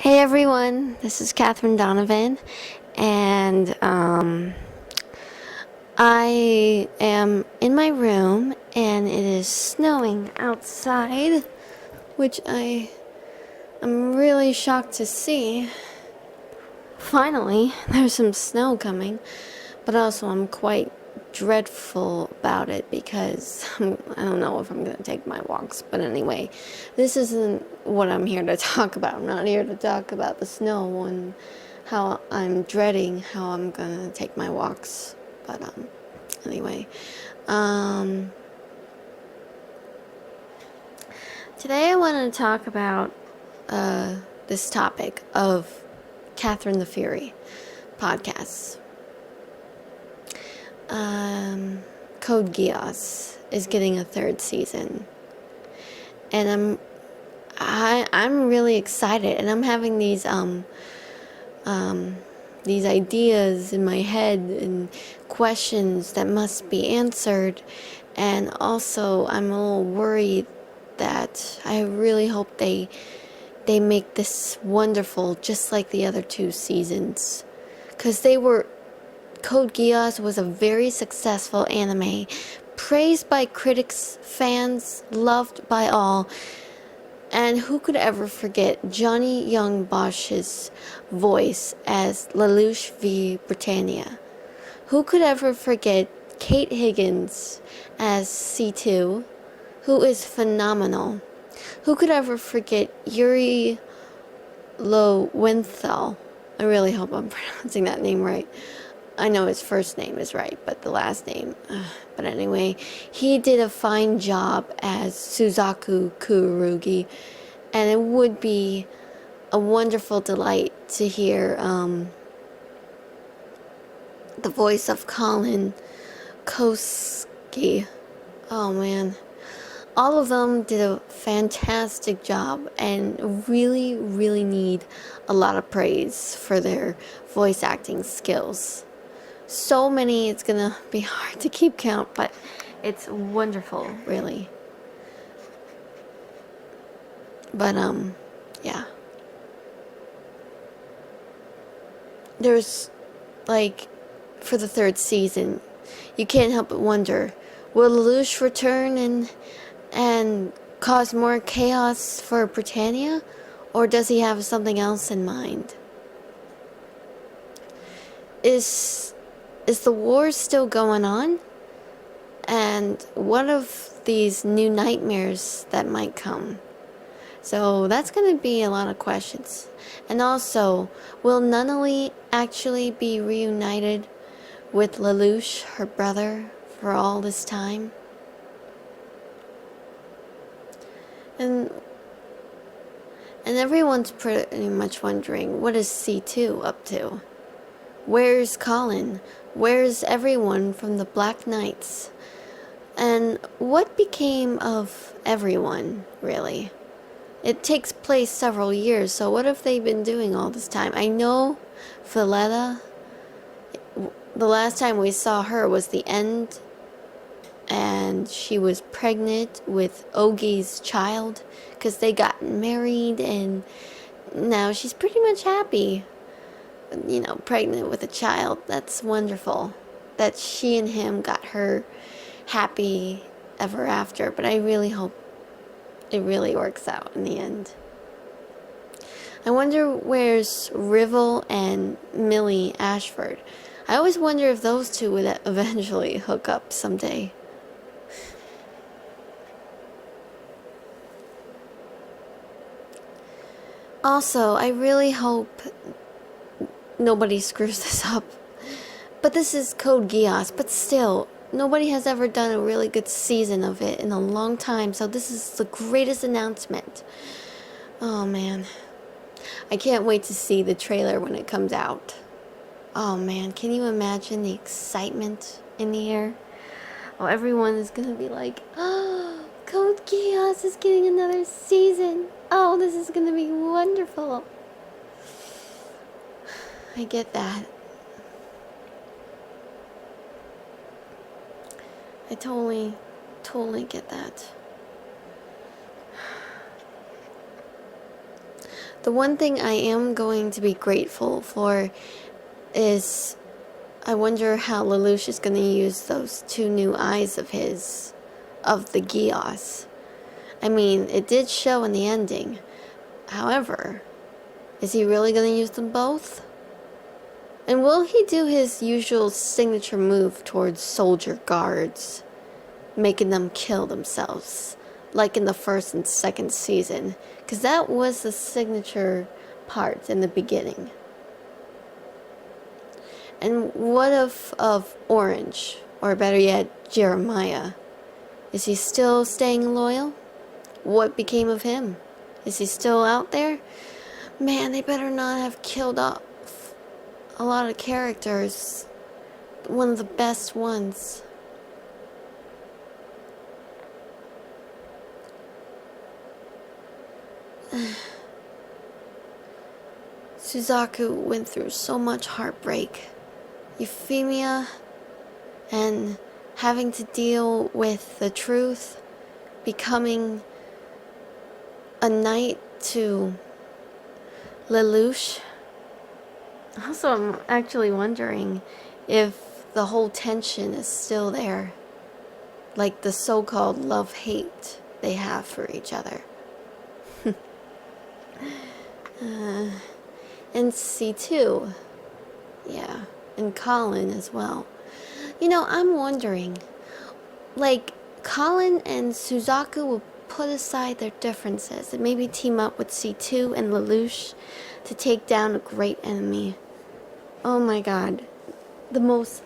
Hey everyone, this is Katherine Donovan, and I am in my room, and it is snowing outside, which I'm really shocked to see. Finally, there's some snow coming, but also I'm quite dreadful about it because I don't know if I'm going to take my walks. But anyway, this isn't what I'm here to talk about. I'm not here to talk about the snow and how I'm dreading how I'm going to take my walks. But anyway, today I want to talk about this topic of Catherine the Fury podcasts. Code Geass is getting a third season, and I'm really excited, and I'm having these ideas in my head and questions that must be answered, and also I'm a little worried that I really hope they make this wonderful, just like the other two seasons, because Code Geass was a very successful anime, praised by critics, fans, loved by all, and who could ever forget Johnny Young Bosch's voice as Lelouch v. Britannia? Who could ever forget Kate Higgins as C2, who is phenomenal? Who could ever forget Yuri Lowenthal? I really hope I'm pronouncing that name right. I know his first name is right, but the last name... but anyway, he did a fine job as Suzaku Kurugi, and it would be a wonderful delight to hear the voice of Colin Koski. Oh man. All of them did a fantastic job and really, really need a lot of praise for their voice acting skills. So many, it's gonna be hard to keep count, but it's wonderful, really. But, yeah. There's, like, for the third season, you can't help but wonder, will Lelouch return and cause more chaos for Britannia? Or does he have something else in mind? Is the war still going on? And what of these new nightmares that might come? So that's going to be a lot of questions. And also, will Nunnally actually be reunited with Lelouch, her brother, for all this time? And everyone's pretty much wondering, what is C2 up to? Where's Colin? Where's everyone from the Black Knights? And what became of everyone, really? It takes place several years, so what have they been doing all this time? I know Valletta, the last time we saw her was the end, and she was pregnant with Ogi's child, because they got married, and now she's pretty much happy. You know, pregnant with a child. That's wonderful that she and him got her happy ever after, but I really hope it really works out in the end. I wonder where's Rivel and Millie Ashford. I always wonder if those two would eventually hook up someday. Also, I really hope nobody screws this up. But this is Code Geass, but still, nobody has ever done a really good season of it in a long time, so this is the greatest announcement. Oh man. I can't wait to see the trailer when it comes out. Oh man, can you imagine the excitement in the air? Oh, everyone is gonna be like, oh, Code Geass is getting another season. Oh, this is gonna be wonderful. I get that. I totally get that. The one thing I am going to be grateful for is I wonder how Lelouch is going to use those 2 new eyes of his, of the Geass. I mean, it did show in the ending. However, is he really going to use them both? And will he do his usual signature move towards soldier guards, making them kill themselves, like in the first and second season? Because that was the signature part in the beginning. And what of Orange, or better yet, Jeremiah? Is he still staying loyal? What became of him? Is he still out there? Man, they better not have killed off a lot of characters. One of the best ones. Suzaku went through so much heartbreak, euphemia, and having to deal with the truth, becoming a knight to Lelouch. Also, I'm actually wondering if the whole tension is still there, like the so-called love-hate they have for each other. And C2, yeah, and Colin as well. You know, I'm wondering, like, Colin and Suzaku will put aside their differences and maybe team up with C2 and Lelouch to take down a great enemy. Oh my god. The most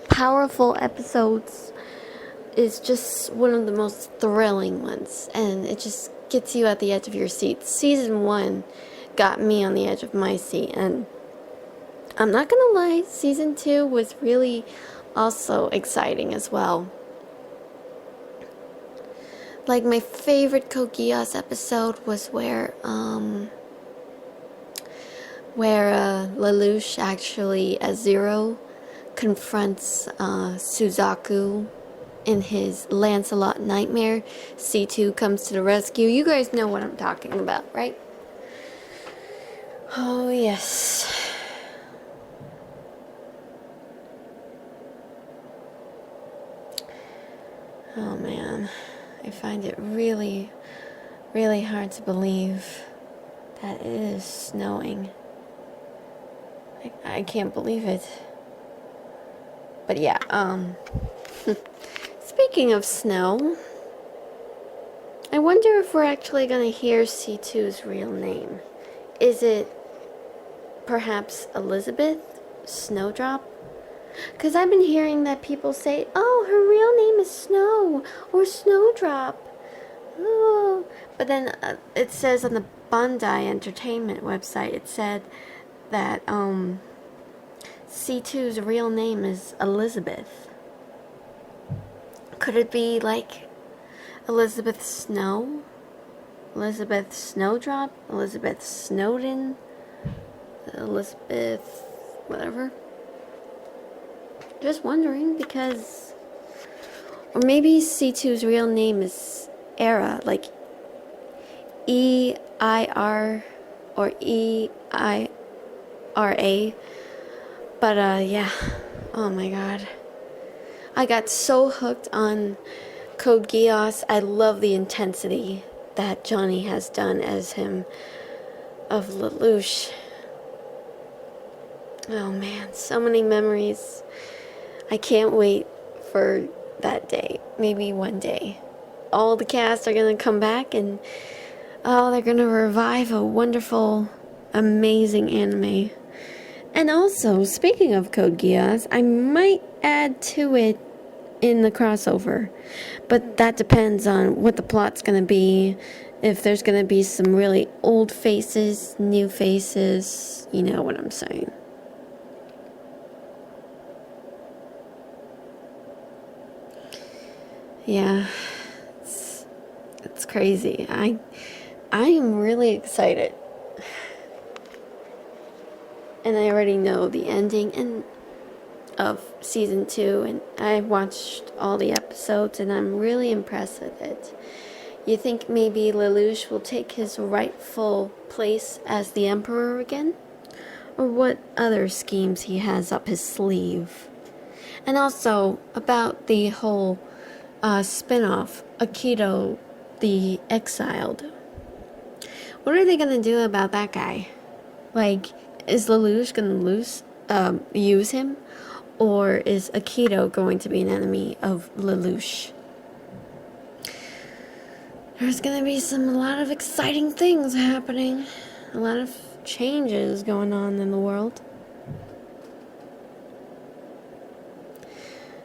powerful episodes is just one of the most thrilling ones, and it just gets you at the edge of your seat. Season 1 got me on the edge of my seat, and I'm not gonna lie, Season 2 was really also exciting as well. Like, my favorite Code Geass episode was where Lelouch actually, as Zero, confronts Suzaku in his Lancelot nightmare. C2 comes to the rescue. You guys know what I'm talking about, right? Oh, yes. Oh, man. I find it really, really hard to believe that it is snowing. I can't believe it. But yeah, speaking of snow, I wonder if we're actually gonna hear C2's real name. Is it perhaps Elizabeth Snowdrop? Because I've been hearing that people say, oh, her real name is Snow or Snowdrop. Oh. But then it says on the Bandai Entertainment website, it said that C2's real name is Elizabeth. Could it be like Elizabeth Snow? Elizabeth Snowdrop? Elizabeth Snowden? Elizabeth whatever? Just wondering, because... Or maybe C2's real name is Era, like E-I-R or E-I-R-A. But, yeah. Oh my god. I got so hooked on Code Geass. I love the intensity that Johnny has done as him of Lelouch. Oh man, so many memories. I can't wait for that day. Maybe one day. All the cast are gonna come back and they're gonna revive a wonderful, amazing anime. And also, speaking of Code Geass, I might add to it in the crossover. But that depends on what the plot's gonna be. If there's gonna be some really old faces, new faces, you know what I'm saying. Yeah, it's crazy. I am really excited. And I already know the ending of season 2, and I watched all the episodes, and I'm really impressed with it. You think maybe Lelouch will take his rightful place as the Emperor again? Or what other schemes he has up his sleeve? And also, about the whole spin-off, Akito the Exiled. What are they gonna do about that guy? Like, is Lelouch gonna use him? Or is Akito going to be an enemy of Lelouch? There's gonna be a lot of exciting things happening. A lot of changes going on in the world.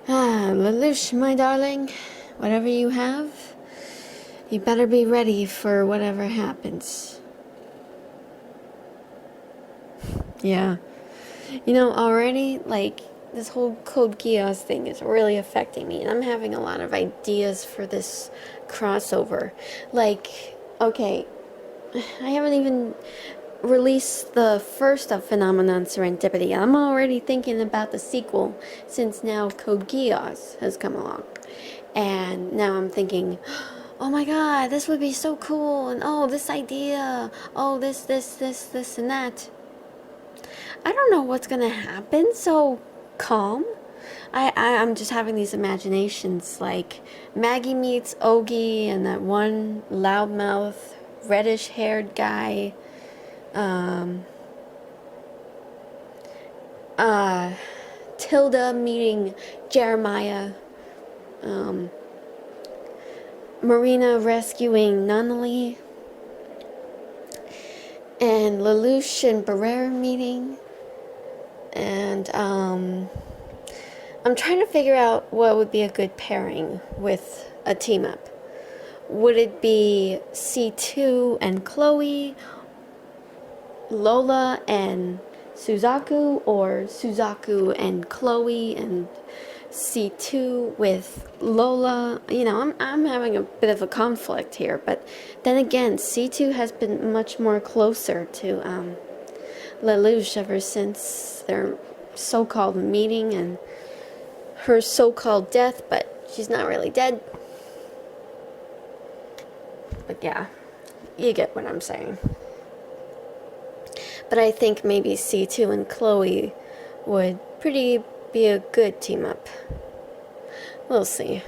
Lelouch, my darling, whatever you have, you better be ready for whatever happens. Yeah. You know, already, like, this whole Code Geass thing is really affecting me, and I'm having a lot of ideas for this crossover. Like, okay, I haven't even released the first of Phenomenon Serendipity. I'm already thinking about the sequel, since now Code Geass has come along. And now I'm thinking, oh my god, this would be so cool, and oh, this idea, oh, this, and that. I don't know what's gonna happen, so calm. I'm just having these imaginations, like Maggie meets Ogie and that one loudmouth, reddish-haired guy. Tilda meeting Jeremiah. Marina rescuing Nunnally. And Lelouch and Barrera meeting. And, I'm trying to figure out what would be a good pairing with a team-up. Would it be C2 and Chloe, Lola and Suzaku, or Suzaku and Chloe and C2 with Lola? You know, I'm having a bit of a conflict here, but then again, C2 has been much more closer to Lelouch ever since their so-called meeting and her so-called death, but she's not really dead. But yeah, you get what I'm saying. But I think maybe C2 and Chloe would be a good team up. We'll see.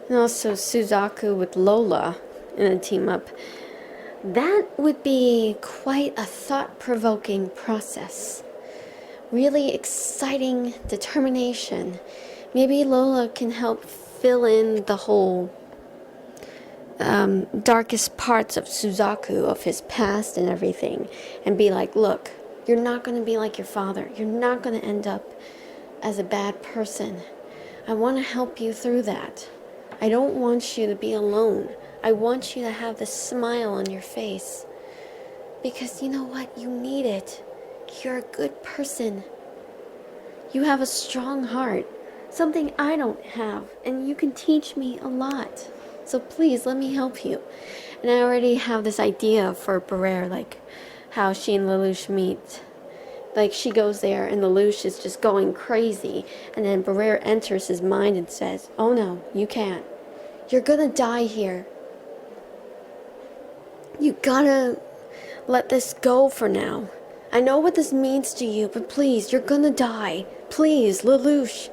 And also Suzaku with Lola in a team up. That would be quite a thought-provoking process. Really exciting determination. Maybe Lola can help fill in the whole darkest parts of Suzaku, of his past and everything, and be like, look, you're not going to be like your father. You're not going to end up as a bad person. I want to help you through that. I don't want you to be alone. I want you to have this smile on your face. Because you know what? You need it. You're a good person. You have a strong heart. Something I don't have. And you can teach me a lot. So please, let me help you. And I already have this idea for Barrera, like how she and Lelouch meet. Like, she goes there and Lelouch is just going crazy. And then Barrera enters his mind and says, oh no, you can't. You're gonna die here. You gotta let this go for now. I know what this means to you, but please, you're gonna die. Please, Lelouch,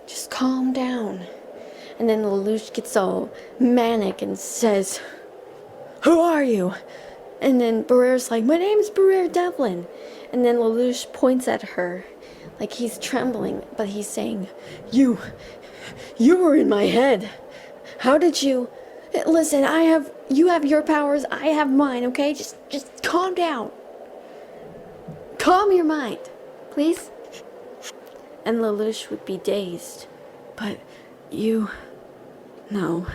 just calm down. And then Lelouch gets all manic and says, who are you? And then Barrera's like, my name's Barrera Devlin. And then Lelouch points at her like he's trembling, but he's saying, you were in my head. How did you... Listen, you have your powers, I have mine, okay? Just calm down. Calm your mind, please. And Lelouch would be dazed. But you... No.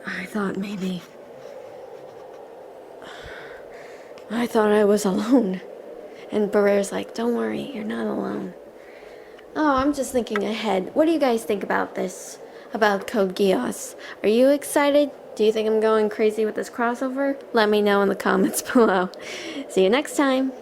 I thought maybe... I thought I was alone. And Barrera's like, don't worry, you're not alone. Oh, I'm just thinking ahead. What do you guys think about this? About Code Geass? Are you excited? Do you think I'm going crazy with this crossover? Let me know in the comments below. See you next time.